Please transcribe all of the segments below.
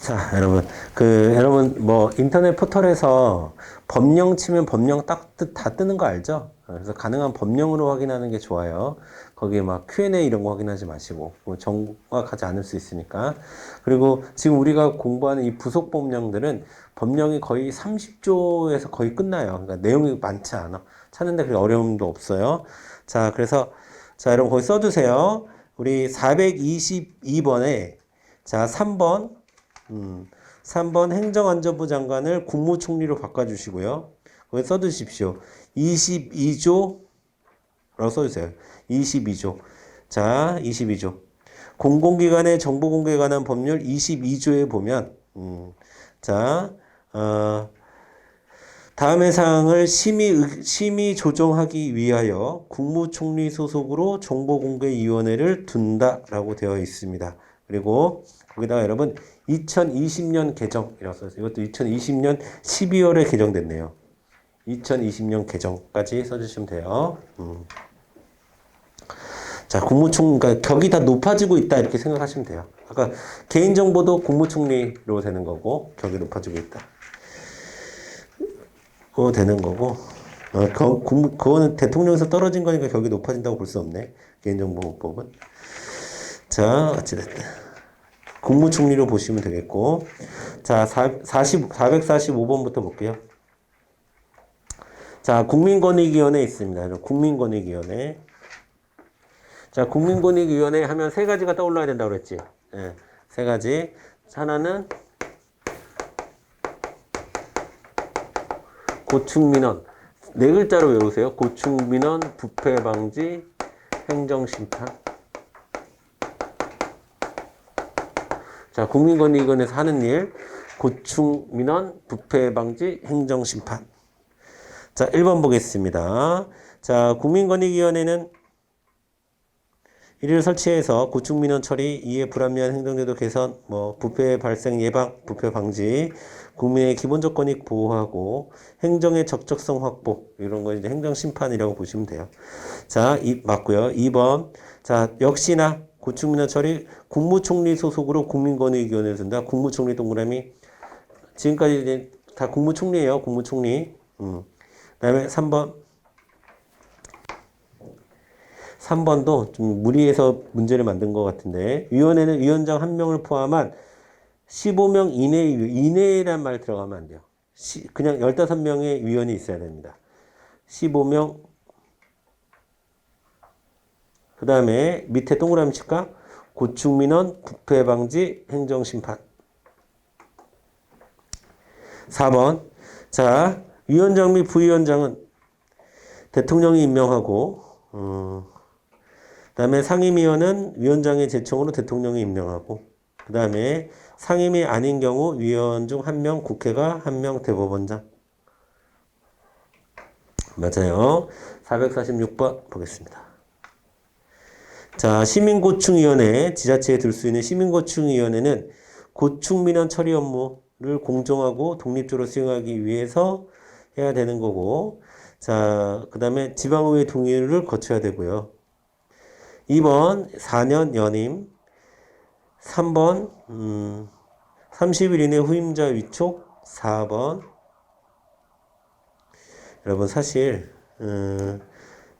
자, 여러분, 뭐, 인터넷 포털에서 법령 치면 법령 다 뜨는 거 알죠? 그래서 가능한 법령으로 확인하는 게 좋아요. 거기에 막 Q&A 이런 거 확인하지 마시고, 뭐 정확하지 않을 수 있으니까. 그리고 지금 우리가 공부하는 이 부속 법령들은 법령이 거의 30조에서 거의 끝나요. 그러니까 내용이 많지 않아. 찾는데 그렇게 어려움도 없어요. 자, 그래서, 자, 여러분 거기 써주세요. 우리 422번에, 자, 3번 행정안전부 장관을 국무총리로 바꿔주시고요. 거기 써두십시오. 22조라고 써주세요. 22조. 자, 22조. 공공기관의 정보공개에 관한 법률 22조에 보면, 자, 다음의 사항을 심의 조정하기 위하여 국무총리 소속으로 정보공개위원회를 둔다라고 되어 있습니다. 그리고 거기다가 여러분 2020년 개정이라고 써있어요. 이것도 2020년 12월에 개정됐네요. 2020년 개정까지 써주시면 돼요. 자, 그러니까 격이 다 높아지고 있다 이렇게 생각하시면 돼요. 아까 개인정보도 국무총리로 되는 거고 격이 높아지고 있다. 그거 되는 거고 그거는 대통령에서 떨어진 거니까 격이 높아진다고 볼 수 없네. 개인정보법은. 자, 어찌됐든 국무총리로 보시면 되겠고, 자, 445번부터 볼게요. 자, 국민권익위원회 있습니다. 국민권익위원회. 자, 국민권익위원회 하면 세 가지가 떠올라야 된다고 그랬지. 예, 세 가지. 하나는 고충민원. 네 글자로 외우세요. 고충민원, 부패방지, 행정심판. 자, 국민권익위원회에서 하는 일. 고충민원, 부패방지, 행정심판. 자, 1번 보겠습니다. 자, 국민권익위원회는 이를 설치해서 고충민원 처리, 이에 불합리한 행정제도 개선, 부패 발생 예방, 부패 방지, 국민의 기본적 권익 보호하고, 행정의 적적성 확보, 이런 거 이제 행정심판이라고 보시면 돼요. 자, 맞고요. 2번. 자, 역시나 고충민원 처리, 국무총리 소속으로 국민권익위원회를 둔다. 국무총리 동그라미. 지금까지 이제 다 국무총리예요. 국무총리. 그 다음에 3번도 좀 무리해서 문제를 만든 것 같은데, 위원회는 위원장 1명을 포함한 15명 이내란 말 들어가면 안 돼요. 그냥 15명의 위원이 있어야 됩니다. 15명. 그 다음에 밑에 동그라미 칠까? 고충민원, 부패방지, 행정심판. 4번. 자, 위원장 및 부위원장은 대통령이 임명하고, 그 다음에 상임위원은 위원장의 제청으로 대통령이 임명하고, 그 다음에 상임위 아닌 경우 위원 중 1명, 국회가 1명, 대법원장. 맞아요. 446번 보겠습니다. 자, 시민고충위원회, 지자체에 들 수 있는 시민고충위원회는 고충민원 처리 업무를 공정하고 독립적으로 수행하기 위해서 해야 되는 거고, 자, 그 다음에 지방의회 동의를 거쳐야 되고요. 2번 4년 연임. 3번 30일 이내 후임자 위촉. 4번. 여러분 사실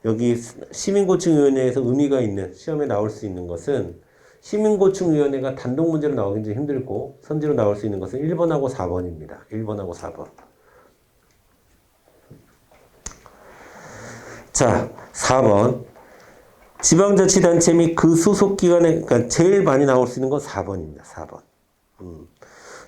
여기 시민고충위원회에서 의미가 있는 시험에 나올 수 있는 것은 시민고충위원회가 단독 문제로 나오기 굉장히 힘들고 선지로 나올 수 있는 것은 1번하고 4번입니다. 1번하고 4번. 자, 4번. 지방자치단체 및 그 소속기관에, 그러니까 제일 많이 나올 수 있는 건 4번입니다. 4번.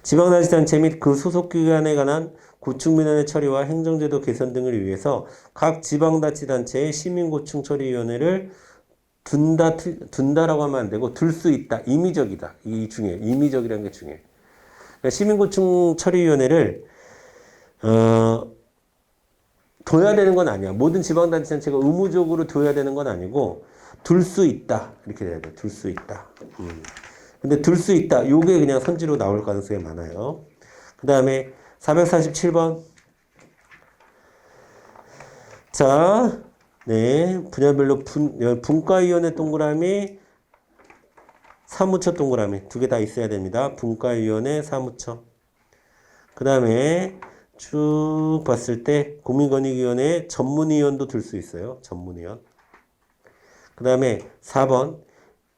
지방자치단체 및 그 소속기관에 관한 고충민원의 처리와 행정제도 개선 등을 위해서 각 지방자치단체의 시민고충처리위원회를 둔다라고 하면 안 되고 둘 수 있다. 임의적이다. 이 중요해요. 임의적이라는 게 중요해요. 그러니까 시민고충처리위원회를 둬야 되는 건 아니야. 모든 지방자치단체가 의무적으로 둬야 되는 건 아니고 둘 수 있다. 이렇게 돼야 돼. 둘 수 있다. 근데 둘 수 있다. 요게 그냥 선지로 나올 가능성이 많아요. 그 다음에 447번. 자, 네. 분야별로 분과위원회 동그라미 사무처 동그라미 두 개 다 있어야 됩니다. 분과위원회 사무처. 그 다음에 쭉 봤을 때 국민권익위원회 전문위원도 들 수 있어요. 전문위원. 그 다음에 4번.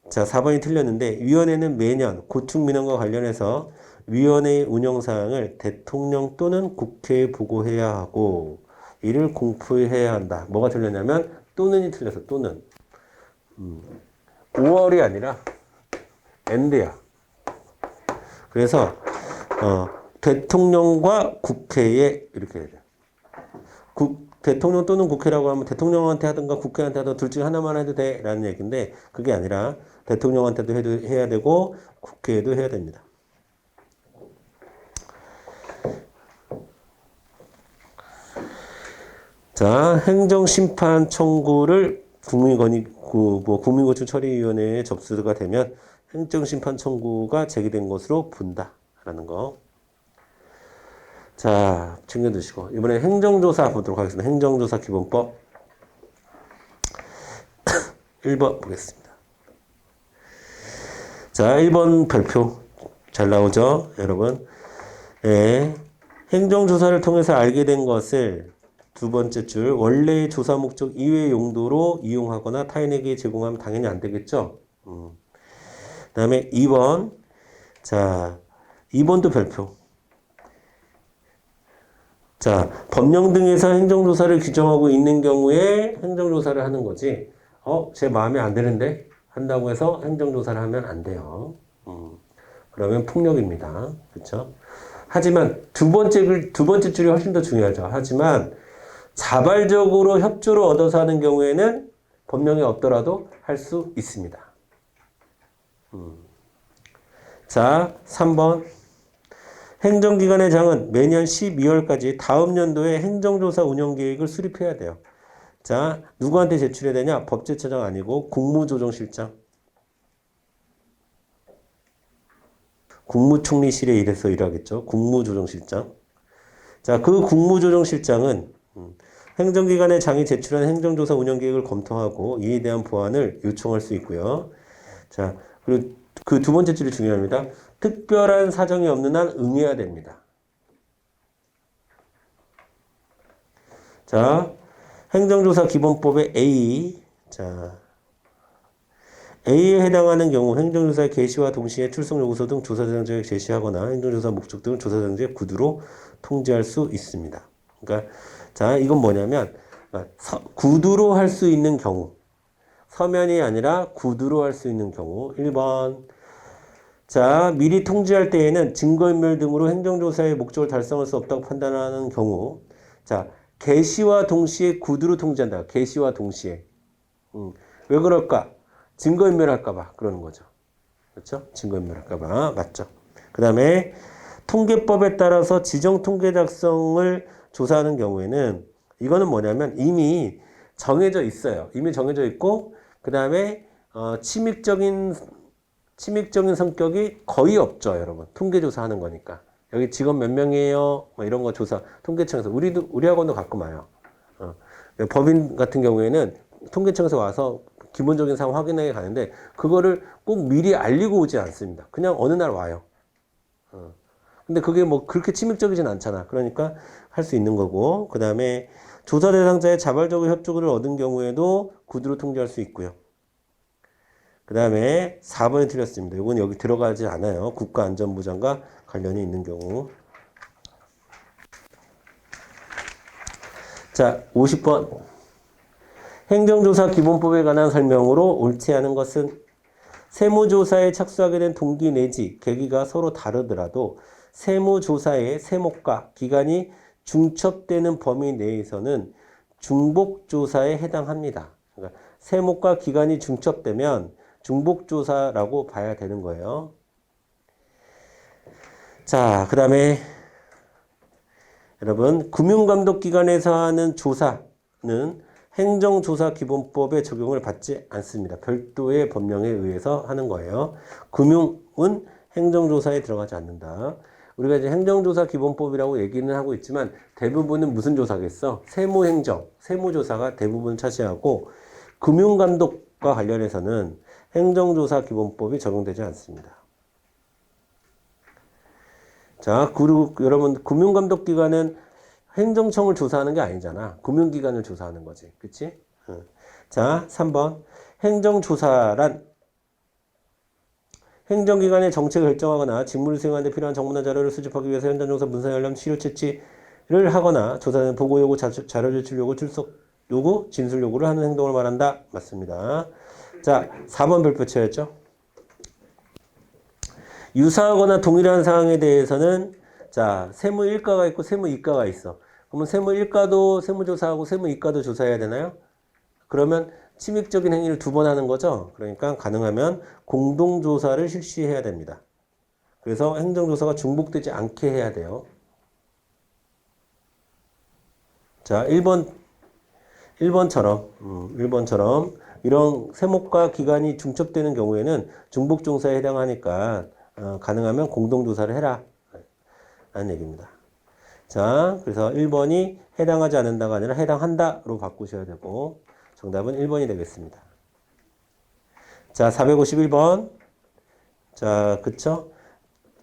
자, 4번이 틀렸는데 위원회는 매년 고충민원과 관련해서 위원회의 운영사항을 대통령 또는 국회에 보고해야 하고 이를 공표해야 한다. 뭐가 틀렸냐면 또는이 틀려서 또는 5월이 아니라 엔드야. 그래서 대통령과 국회에 이렇게 해야 돼요. 대통령 또는 국회라고 하면 대통령한테 하든가 국회한테 하든가 둘 중에 하나만 해도 돼 라는 얘기인데 그게 아니라 대통령한테도 해야 되고 국회에도 해야 됩니다. 자, 행정심판 청구를 국민고충 처리위원회에 접수가 되면 행정심판 청구가 제기된 것으로 본다라는 거. 자, 챙겨두시고 이번에 행정조사 보도록 하겠습니다. 행정조사 기본법 1번 보겠습니다. 자, 1번 별표 잘 나오죠, 여러분? 예, 행정조사를 통해서 알게 된 것을 두 번째 줄 원래의 조사 목적 이외의 용도로 이용하거나 타인에게 제공하면 당연히 안 되겠죠. 그 다음에 2번. 자, 2번도 별표. 자, 법령 등에서 행정조사를 규정하고 있는 경우에 행정조사를 하는 거지. 제 마음에 안 드는데 한다고 해서 행정조사를 하면 안 돼요. 그러면 폭력입니다. 그렇죠? 하지만 두 번째 줄이 훨씬 더 중요하죠. 하지만 자발적으로 협조를 얻어서 하는 경우에는 법령이 없더라도 할 수 있습니다. 자, 3번. 행정기관의 장은 매년 12월까지 다음 연도에 행정조사 운영계획을 수립해야 돼요. 자, 누구한테 제출해야 되냐? 법제처장 아니고 국무조정실장. 국무총리실에 일해서 일하겠죠. 국무조정실장. 자, 그 국무조정실장은 행정기관의 장이 제출한 행정조사 운영계획을 검토하고 이에 대한 보완을 요청할 수 있고요. 자, 그리고 그 두 번째 줄이 중요합니다. 특별한 사정이 없는 한 응해야 됩니다. 자, 행정조사 기본법의 A. 자, A에 해당하는 경우 행정조사의 개시와 동시에 출석 요구서 등 조사 대상자를 제시하거나 행정조사 목적 등을 조사 대상자의 구두로 통지할 수 있습니다. 그러니까 자, 이건 뭐냐면 구두로 할 수 있는 경우. 서면이 아니라 구두로 할 수 있는 경우. 1번. 자, 미리 통지할 때에는 증거인멸 등으로 행정조사의 목적을 달성할 수 없다고 판단하는 경우. 자, 개시와 동시에 구두로 통지한다. 개시와 동시에. 왜 그럴까? 증거인멸 할까봐 그러는 거죠. 그렇죠? 증거인멸 할까봐. 맞죠? 그 다음에 통계법에 따라서 지정 통계 작성을 조사하는 경우에는 이거는 뭐냐면 이미 정해져 있어요. 이미 정해져 있고 그 다음에 침입적인 성격이 거의 없죠, 여러분. 통계조사 하는 거니까. 여기 직원 몇 명이에요? 뭐 이런 거 조사, 통계청에서. 우리 학원도 가끔 와요. 법인 같은 경우에는 통계청에서 와서 기본적인 상황 확인하게 가는데, 그거를 꼭 미리 알리고 오지 않습니다. 그냥 어느 날 와요. 근데 그게 뭐 그렇게 침입적이진 않잖아. 그러니까 할 수 있는 거고. 그 다음에 조사 대상자의 자발적으로 협조를 얻은 경우에도 구두로 통지할 수 있고요. 그 다음에 4번이 틀렸습니다. 이건 여기 들어가지 않아요. 국가안전부장과 관련이 있는 경우. 자, 50번. 행정조사 기본법에 관한 설명으로 옳지 않은 것은 세무조사에 착수하게 된 동기 내지 계기가 서로 다르더라도 세무조사의 세목과 기간이 중첩되는 범위 내에서는 중복조사에 해당합니다. 그러니까 세목과 기간이 중첩되면 중복조사라고 봐야 되는 거예요. 자, 그 다음에 여러분, 금융감독기관에서 하는 조사는 행정조사기본법의 적용을 받지 않습니다. 별도의 법령에 의해서 하는 거예요. 금융은 행정조사에 들어가지 않는다. 우리가 이제 행정조사기본법이라고 얘기는 하고 있지만 대부분은 무슨 조사겠어? 세무행정, 세무조사가 대부분 차지하고 금융감독과 관련해서는 행정조사 기본법이 적용되지 않습니다. 자, 그리고 여러분 금융감독기관은 행정청을 조사하는 게 아니잖아. 금융기관을 조사하는 거지. 그치? 응. 자, 3번. 행정조사란 행정기관의 정책을 결정하거나 직무를 수행하는 데 필요한 정보나 자료를 수집하기 위해서 현장 조사, 문서 열람, 치료 채취를 하거나 조사는 보고 요구, 자료 제출 요구, 출석 요구, 진술 요구를 하는 행동을 말한다. 맞습니다. 자, 4번 별표체였죠. 유사하거나 동일한 사항에 대해서는 자, 세무일가가 있고 세무이가가 있어. 그러면 세무일가도 세무조사하고 세무이가도 조사해야 되나요? 그러면 침입적인 행위를 두 번 하는 거죠. 그러니까 가능하면 공동조사를 실시해야 됩니다. 그래서 행정조사가 중복되지 않게 해야 돼요. 자, 1번처럼 이런 세목과 기간이 중첩되는 경우에는 중복종사에 해당하니까 가능하면 공동조사를 해라 라는 얘기입니다. 자, 그래서 1번이 해당하지 않는다가 아니라 해당한다로 바꾸셔야 되고 정답은 1번이 되겠습니다. 자, 451번. 자, 그쵸?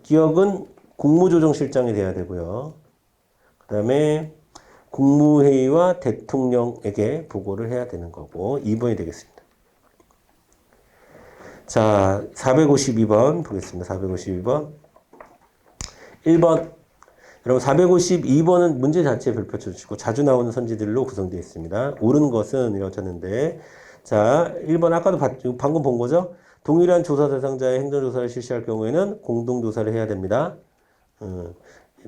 기억은 국무조정실장이 돼야 되고요. 그 다음에 국무회의와 대통령에게 보고를 해야 되는 거고 2번이 되겠습니다. 자, 452번 보겠습니다. 452번. 1번. 여러분 452번은 문제 자체에 별표 쳐주시고 자주 나오는 선지들로 구성되어 있습니다. 옳은 것은 이렇다는데 자 1번 아까도 방금 본 거죠. 동일한 조사 대상자의 행정조사를 실시할 경우에는 공동조사를 해야 됩니다.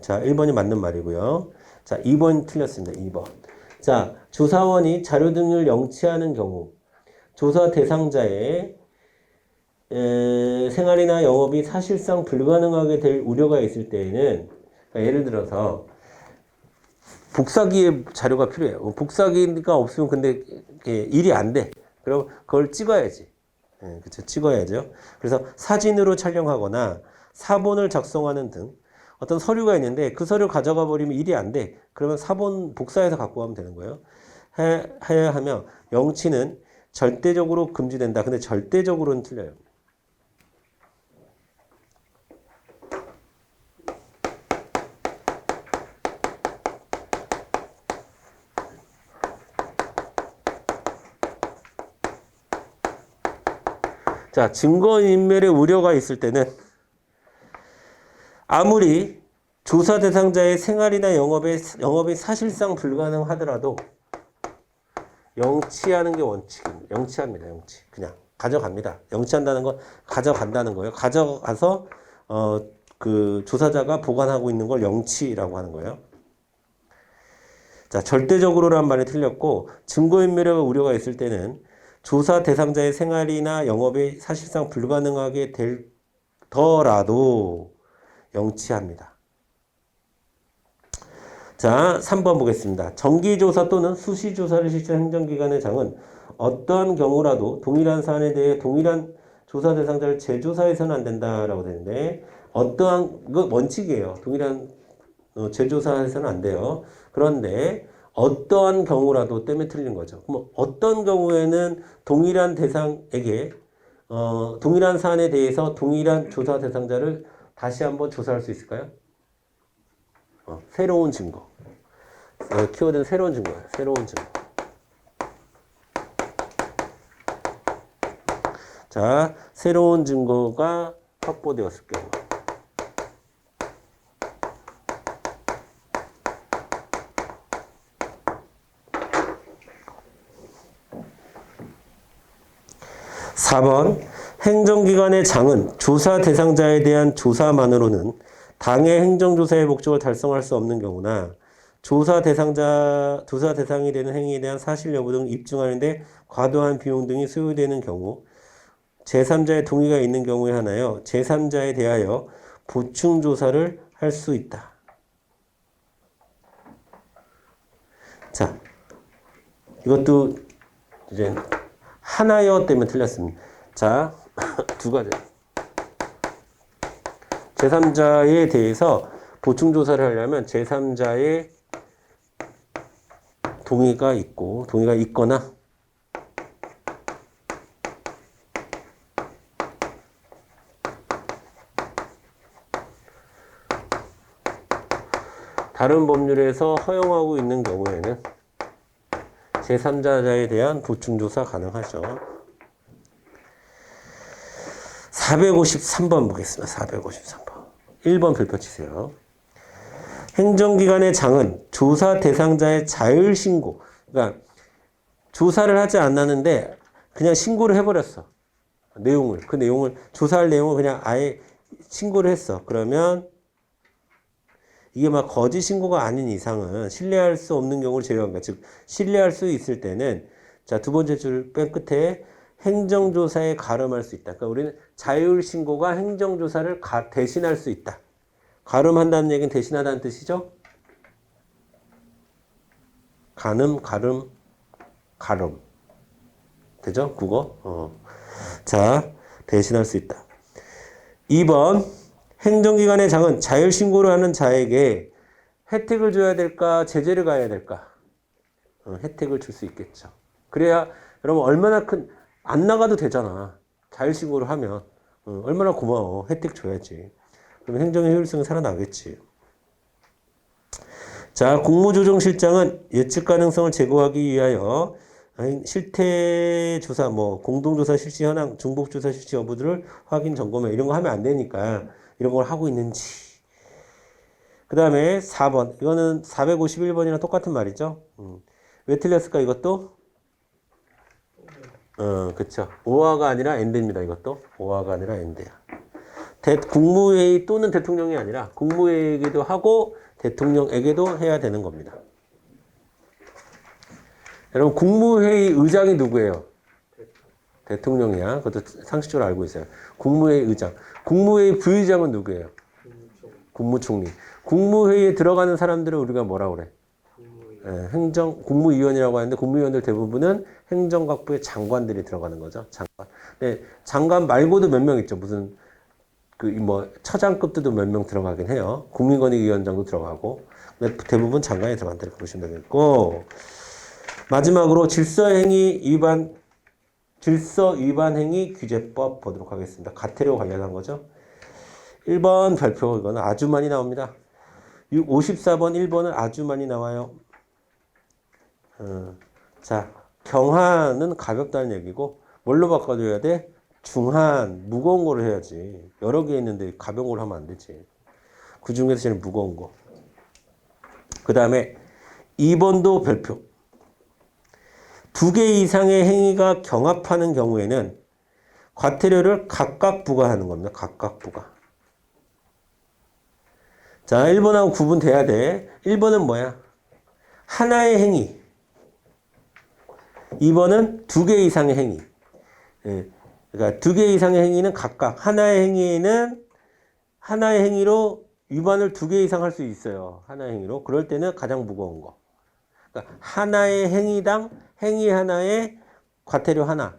자 1번이 맞는 말이고요. 자 2번 틀렸습니다. 2번. 자 조사원이 자료 등을 영치하는 경우 조사 대상자의 생활이나 영업이 사실상 불가능하게 될 우려가 있을 때에는 그러니까 예를 들어서 복사기에 자료가 필요해요. 복사기가 없으면 근데 일이 안 돼. 그럼 그걸 찍어야지. 그렇죠. 찍어야죠. 그래서 사진으로 촬영하거나 사본을 작성하는 등 어떤 서류가 있는데 그 서류 가져가 버리면 일이 안 돼. 그러면 사본 복사해서 갖고 가면 되는 거예요. 해야 하며 영치는 절대적으로 금지된다. 근데 절대적으로는 틀려요. 자, 증거인멸의 우려가 있을 때는 아무리 조사 대상자의 생활이나 영업이 사실상 불가능하더라도 영치하는 게 원칙입니다. 영치합니다. 영치. 그냥 가져갑니다. 영치한다는 건 가져간다는 거예요. 가져가서 그 조사자가 보관하고 있는 걸 영치라고 하는 거예요. 자, 절대적으로란 말이 틀렸고 증거인멸의 우려가 있을 때는 조사 대상자의 생활이나 영업이 사실상 불가능하게 될더라도 영치합니다. 자, 3번 보겠습니다. 정기조사 또는 수시조사를 실시한 행정기관의 장은 어떠한 경우라도 동일한 사안에 대해 동일한 조사 대상자를 재조사해서는 안 된다라고 되는데 어떠한 그 원칙이에요. 동일한 재조사해서는 안 돼요. 그런데 어떠한 경우라도 때문에 틀린 거죠. 그럼 어떤 경우에는 동일한 대상에게 동일한 사안에 대해서 동일한 조사 대상자를 다시 한번 조사할 수 있을까요? 새로운 증거. 키워드는 새로운 증거예요. 새로운 증거. 자, 새로운 증거가 확보되었을 경우. (4번) 행정기관의 장은 조사 대상자에 대한 조사만으로는 당의 행정조사의 목적을 달성할 수 없는 경우나 조사 대상이 되는 행위에 대한 사실 여부 등 입증하는 데 과도한 비용 등이 소요되는 경우 제3자의 동의가 있는 경우에 하나요. 제3자에 대하여 보충조사를 할 수 있다. 자, 이것도 이제 하나여 때문에 틀렸습니다. 자, 두 가지. 제3자에 대해서 보충조사를 하려면 제3자의 동의가 있거나 다른 법률에서 허용하고 있는 경우에는 제3자자에 대한 보충조사 가능하죠. 453번 보겠습니다. 453번. 1번 별표 치세요. 행정기관의 장은 조사 대상자의 자율신고. 그러니까 조사를 하지 않았는데 그냥 신고를 해버렸어. 그 내용을, 조사할 내용을 그냥 아예 신고를 했어. 그러면 이게 막 거짓 신고가 아닌 이상은 신뢰할 수 없는 경우를 제외한 거야. 즉, 신뢰할 수 있을 때는, 자, 두 번째 줄 맨 끝에 행정조사에 가름할 수 있다. 그러니까 우리는 자율신고가 행정조사를 대신할 수 있다. 가름한다는 얘기는 대신하다는 뜻이죠? 가름. 되죠? 국어? 자, 대신할 수 있다. 2번. 행정기관의 장은 자율신고를 하는 자에게 혜택을 줘야 될까, 제재를 가해야 될까? 혜택을 줄 수 있겠죠. 그래야 여러분 얼마나 안 나가도 되잖아. 자율신고를 하면. 얼마나 고마워. 혜택 줘야지. 그럼 행정의 효율성이 살아나겠지. 자, 공무조정실장은 예측 가능성을 제고하기 위하여 실태조사, 공동조사 실시 현황, 중복조사 실시 여부들을 확인 점검해. 이런 거 하면 안 되니까 이런 걸 하고 있는지. 그 다음에 4번. 이거는 451번이랑 똑같은 말이죠. 왜 틀렸을까, 이것도? 그쵸. 오화가 아니라 엔드입니다, 이것도. 오화가 아니라 엔드야. 국무회의 또는 대통령이 아니라 국무회의에게도 하고 대통령에게도 해야 되는 겁니다. 여러분, 국무회의 의장이 누구예요? 대통령이야. 그것도 상식적으로 알고 있어요. 국무회의 의장. 국무회의 부의장은 누구예요? 국무총리. 국무회의에 들어가는 사람들을 우리가 뭐라고 그래? 국무위원이라고 하는데 국무위원들 대부분은 행정각부의 장관들이 들어가는 거죠. 장관. 네, 장관 말고도 몇 명 있죠. 무슨 처장급들도 몇 명 들어가긴 해요. 국민권익위원장도 들어가고. 근데 대부분 장관이 들어간다 이렇게 보시면 되겠고. 마지막으로 질서 위반 행위 규제법 보도록 하겠습니다. 가태료 관련한 거죠. 1번 별표, 이거는 아주 많이 나옵니다. 54번 1번은 아주 많이 나와요. 자, 경한은 가볍다는 얘기고, 뭘로 바꿔줘야 돼? 중한, 무거운 거를 해야지. 여러 개 있는데 가벼운 걸 하면 안 되지. 그 중에서 제일 무거운 거. 그 다음에 2번도 별표. 2개 이상의 행위가 경합하는 경우에는 과태료를 각각 부과하는 겁니다. 각각 부과. 자, 1번하고 구분돼야 돼. 1번은 뭐야? 하나의 행위. 2번은 2개 이상의 행위. 그러니까 2개 이상의 행위는 각각. 하나의 행위에는 하나의 행위로 위반을 2개 이상 할 수 있어요. 하나의 행위로. 그럴 때는 가장 무거운 거. 그러니까 하나의 행위당 행위 하나에 과태료 하나.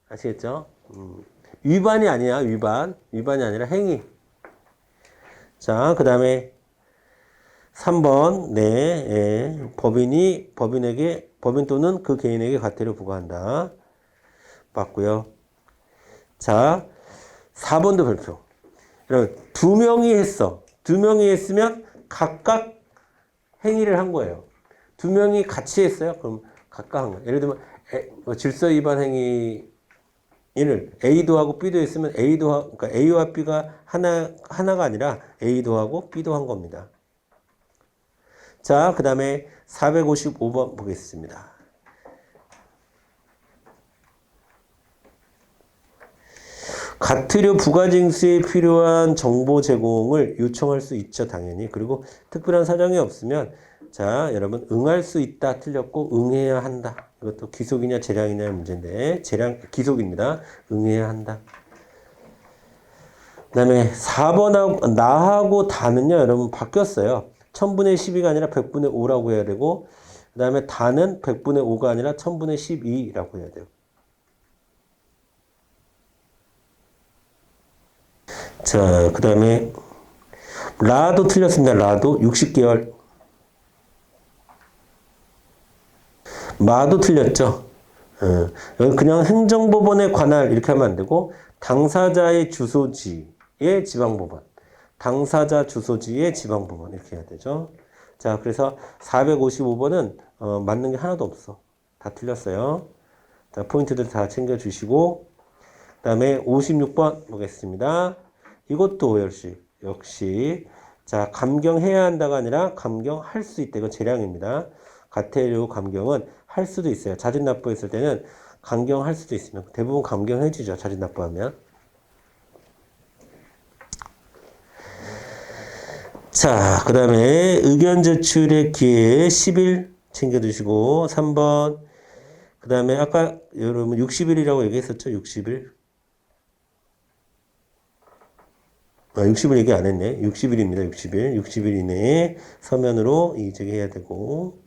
아시겠죠? 위반이 아니야, 위반. 위반이 아니라 행위. 자, 그 다음에 3번. 네, 법인 또는 그 개인에게 과태료 부과한다. 맞고요. 자, 4번도 별표. 여러분, 2명이 했어. 2명이 했으면 각각 행위를 한 거예요. 2명이 같이 했어요. 그럼 각각 한 거예요. 예를 들면 질서 위반 행위를 A도 하고 B도 했으면 그러니까 A와 B가 하나가 아니라 A도 하고 B도 한 겁니다. 자, 그 다음에 455번 보겠습니다. 과태료 부과 징수에 필요한 정보 제공을 요청할 수 있죠, 당연히. 그리고 특별한 사정이 없으면, 자, 여러분, 응할 수 있다, 틀렸고, 응해야 한다. 이것도 기속이냐, 재량이냐의 문제인데, 기속입니다. 응해야 한다. 그 다음에 4번하고, 나하고 다는요, 여러분, 바뀌었어요. 1000분의 12가 아니라 100분의 5라고 해야 되고, 그 다음에 다는 100분의 5가 아니라 1000분의 12라고 해야 돼요. 자, 그 다음에 라도 틀렸습니다. 라도 60개월. 마도 틀렸죠. 여기 그냥 행정법원에 관할 이렇게 하면 안 되고 당사자의 주소지의 지방법원. 당사자 주소지의 지방법원 이렇게 해야 되죠. 자, 그래서 455번은 맞는 게 하나도 없어. 다 틀렸어요. 자, 포인트들 다 챙겨주시고 그 다음에 56번 보겠습니다. 이것도 역시 자, 감경해야 한다가 아니라 감경할 수 있다. 이건 재량입니다. 가태료 감경은 할 수도 있어요. 자진 납부했을 때는 감경할 수도 있습니다. 대부분 감경해 주죠. 자진 납부하면. 자, 그 다음에 의견 제출의 기회 10일 챙겨두시고 3번 그 다음에 아까 여러분 60일이라고 얘기했었죠? 60일 60일 얘기 안 했네. 60일입니다. 60일. 60일 이내에 서면으로 이의제기해야 되고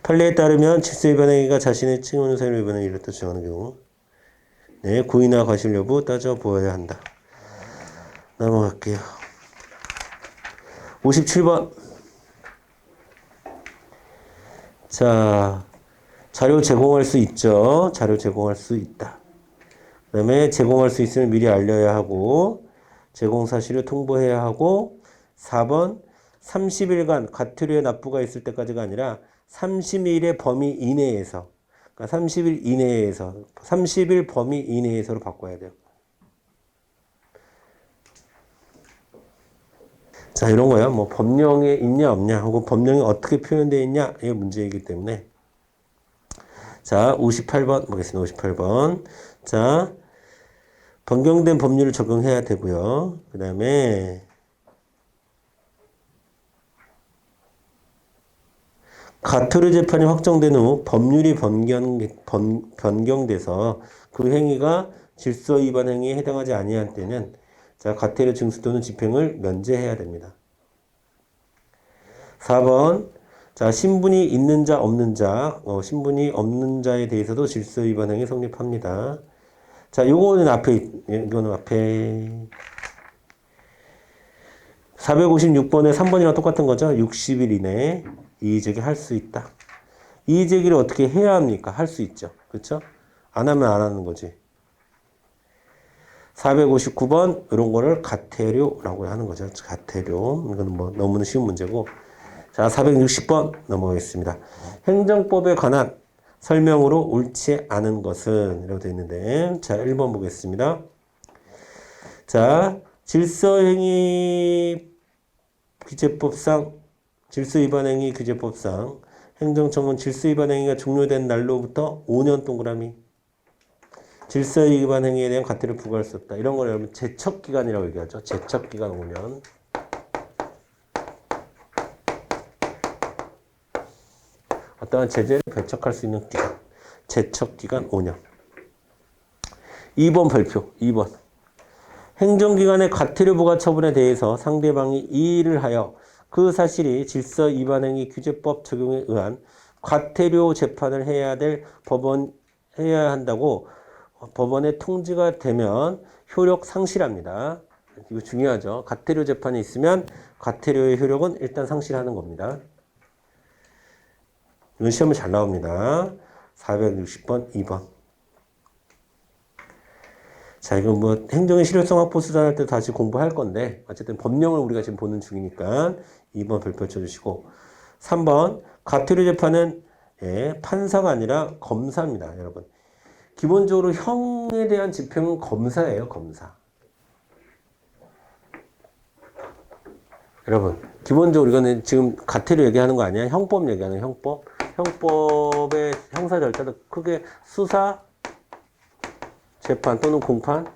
판례에 따르면 질서위반 행위가 자신의 칭호는 사유를 위반한 일을 주장하는 경우 네, 고의나 과실 여부 따져보아야 한다. 넘어갈게요. 57번 자, 자료 제공할 수 있죠. 자료 제공할 수 있다. 그 다음에 제공할 수 있으면 미리 알려야 하고 제공 사실을 통보해야 하고 4번 30일간 과태료의 납부가 있을 때까지가 아니라 30일의 범위 이내에서 그러니까 30일 이내에서 30일 범위 이내에서로 바꿔야 돼요. 자, 이런 거야. 뭐 법령에 있냐 없냐 하고 법령이 어떻게 표현되어 있냐 이게 문제이기 때문에 자, 58번 보겠습니다. 58번 자, 변경된 법률을 적용해야 되고요. 그 다음에 과태료 재판이 확정된 후 법률이 변경돼서 그 행위가 질서 위반 행위에 해당하지 아니할 때는 자, 과태료 징수 또는 집행을 면제해야 됩니다. 4번 자, 신분이 있는 자 없는 자 신분이 없는 자에 대해서도 질서 위반 행위 성립합니다. 자, 이거는 앞에 456번에 3번이랑 똑같은 거죠. 60일 이내에 이의제기 할 수 있다. 이의제기를 어떻게 해야 합니까? 할 수 있죠. 그렇죠? 안 하면 안 하는 거지. 459번 이런 거를 과태료라고 하는 거죠. 과태료. 이건 뭐 너무나 쉬운 문제고. 자, 460번 넘어가겠습니다. 행정법에 관한 설명으로 옳지 않은 것은 이라고 되어 있는데 자, 1번 보겠습니다. 자, 질서행위 규제법상 질서위반행위 규제법상 행정청은 질서위반행위가 종료된 날로부터 5년 동그라미 질서위반행위에 대한 과태료를 부과할 수 없다. 이런 걸 여러분 제척기간이라고 얘기하죠. 제척기간 5년. 어떠한 제재를 배척할 수 있는 기간. 제척기간 5년. 2번 발표. 2번. 행정기관의 과태료 부과 처분에 대해서 상대방이 이의를 하여 그 사실이 질서 위반행위 규제법 적용에 의한 과태료 재판을 해야 한다고 법원의 통지가 되면 효력 상실합니다. 이거 중요하죠. 과태료 재판이 있으면 과태료의 효력은 일단 상실하는 겁니다. 이건 시험에 잘 나옵니다. 460번 2번. 자, 이건 뭐 행정의 실효성 확보 수단할 때 다시 공부할 건데 어쨌든 법령을 우리가 지금 보는 중이니까 2번 별표 쳐주시고 3번 과태료 재판은 판사가 아니라 검사입니다. 여러분. 기본적으로 형에 대한 집행은 검사예요. 검사. 여러분 기본적으로 이거는 지금 과태료 얘기하는 거 아니야? 형법 얘기하는 형법. 형법의 형사 절차도 크게 수사, 재판 또는 공판,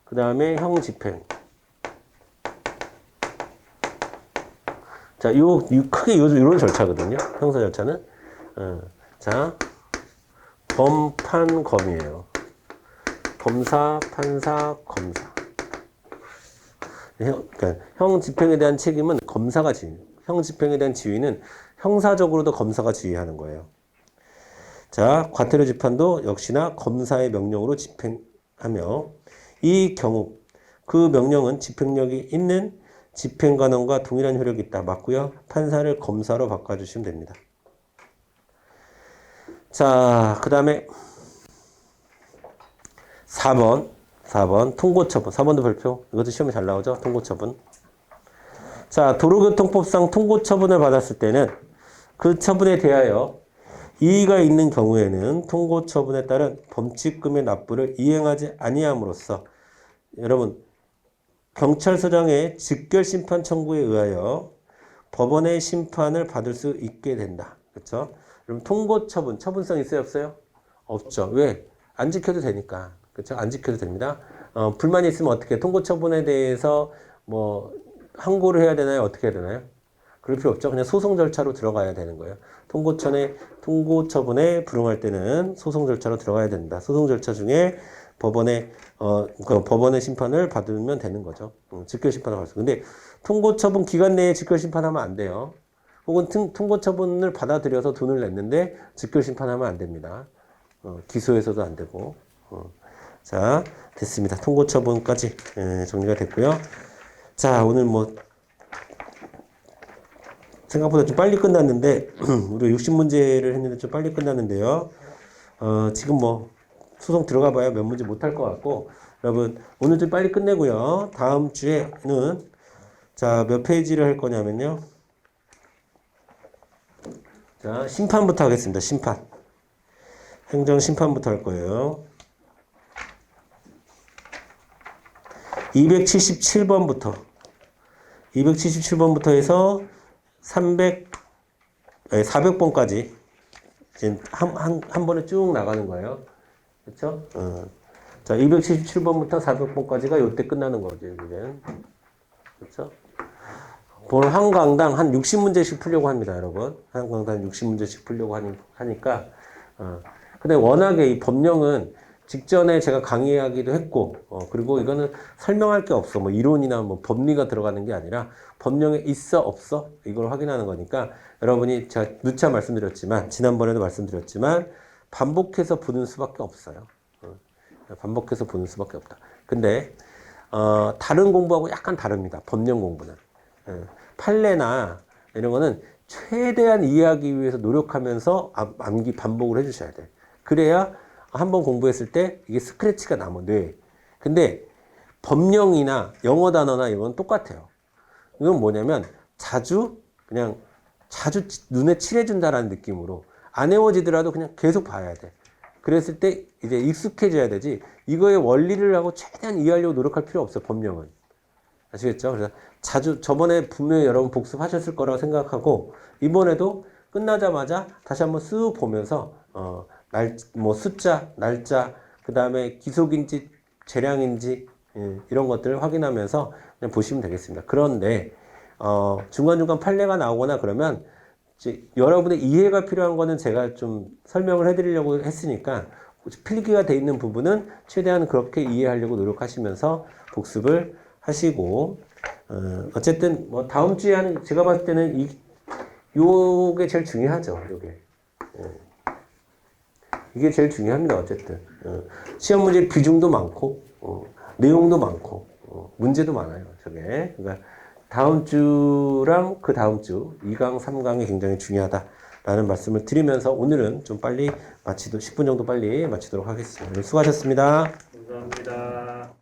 그 다음에 형 집행. 자, 크게 요런 절차거든요. 형사 절차는. 자, 검판, 검이에요. 검사, 판사, 검사. 그러니까 형 집행에 대한 책임은 검사가 형 집행에 대한 지휘는 형사적으로도 검사가 지휘하는 거예요. 자, 과태료 재판도 역시나 검사의 명령으로 집행하며 이 경우 그 명령은 집행력이 있는 집행관원과 동일한 효력이 있다. 맞고요. 판사를 검사로 바꿔주시면 됩니다. 자, 그 다음에 4번 4번 통고처분. 4번도 별표. 이것도 시험에 잘 나오죠? 통고처분. 자, 도로교통법상 통고처분을 받았을 때는 그 처분에 대하여 이의가 있는 경우에는 통고처분에 따른 범칙금의 납부를 이행하지 아니함으로써 여러분 경찰서장의 직결심판 청구에 의하여 법원의 심판을 받을 수 있게 된다. 그렇죠? 그럼 통고처분, 처분성 있어요, 없어요? 없죠. 왜? 안 지켜도 되니까. 그렇죠? 안 지켜도 됩니다. 불만이 있으면 어떻게 통고처분에 대해서 뭐 항고를 해야 되나요? 어떻게 해야 되나요? 그럴 필요 없죠. 그냥 소송 절차로 들어가야 되는 거예요. 통고처분에 불응할 때는 소송 절차로 들어가야 된다. 소송 절차 중에 그 법원의 심판을 받으면 되는 거죠. 직결 심판을 받을 수. 근데 통고처분 기간 내에 직결 심판하면 안 돼요. 혹은 통고처분을 받아들여서 돈을 냈는데 직결 심판하면 안 됩니다. 기소해서도 안 되고. 자, 됐습니다. 통고처분까지 정리가 됐고요. 자, 오늘 뭐 생각보다 좀 빨리 끝났는데 우리 60문제를 했는데 좀 빨리 끝났는데요. 지금 뭐 소송 들어가 봐야 몇 문제 못할 것 같고 여러분 오늘 좀 빨리 끝내고요. 다음 주에는 자, 몇 페이지를 할 거냐면요. 자, 심판부터 하겠습니다. 심판. 행정심판부터 할 거예요. 277번부터 해서 400번까지 지금 한 번에 쭉 나가는 거예요. 그렇죠? 자, 277번부터 400번까지가 요때 끝나는 거죠, 이제. 그렇죠? 오늘 한 강당 한 60문제씩 풀려고 합니다, 여러분. 한 강당 60문제씩 풀려고 하니까. 근데 워낙에 이 법령은 직전에 제가 강의하기도 했고, 그리고 이거는 설명할 게 없어. 뭐 이론이나 뭐 법리가 들어가는 게 아니라 법령에 있어, 없어? 이걸 확인하는 거니까 여러분이 제가 누차 말씀드렸지만, 지난번에도 말씀드렸지만, 반복해서 보는 수밖에 없어요. 반복해서 보는 수밖에 없다. 근데, 다른 공부하고 약간 다릅니다. 법령 공부는. 판례나 이런 거는 최대한 이해하기 위해서 노력하면서 암기 반복을 해주셔야 돼. 그래야 한번 공부했을 때 이게 스크래치가 남아, 뇌에. 근데 법령이나 영어 단어나 이건 똑같아요. 이건 뭐냐면 자주 눈에 칠해준다라는 느낌으로 안 외워지더라도 그냥 계속 봐야 돼. 그랬을 때 이제 익숙해져야 되지. 이거의 원리를 하고 최대한 이해하려고 노력할 필요 없어요, 법령은. 아시겠죠? 그래서 저번에 분명히 여러분 복습하셨을 거라고 생각하고, 이번에도 끝나자마자 다시 한번 쓱 보면서, 숫자, 날짜, 그 다음에 기속인지, 재량인지, 이런 것들을 확인하면서 그냥 보시면 되겠습니다. 그런데, 중간중간 판례가 나오거나 그러면, 이제 여러분의 이해가 필요한 거는 제가 좀 설명을 해드리려고 했으니까, 필기가 돼 있는 부분은 최대한 그렇게 이해하려고 노력하시면서 복습을 하시고, 어쨌든 뭐 다음 주에 하는, 제가 봤을 때는 요게 제일 중요하죠. 이게 제일 중요합니다. 어쨌든 시험 문제 비중도 많고 내용도 많고 문제도 많아요. 저게. 그러니까 다음 주랑 그 다음 주 2강, 3강이 굉장히 중요하다라는 말씀을 드리면서 오늘은 좀 빨리 10분 정도 빨리 마치도록 하겠습니다. 수고하셨습니다. 감사합니다.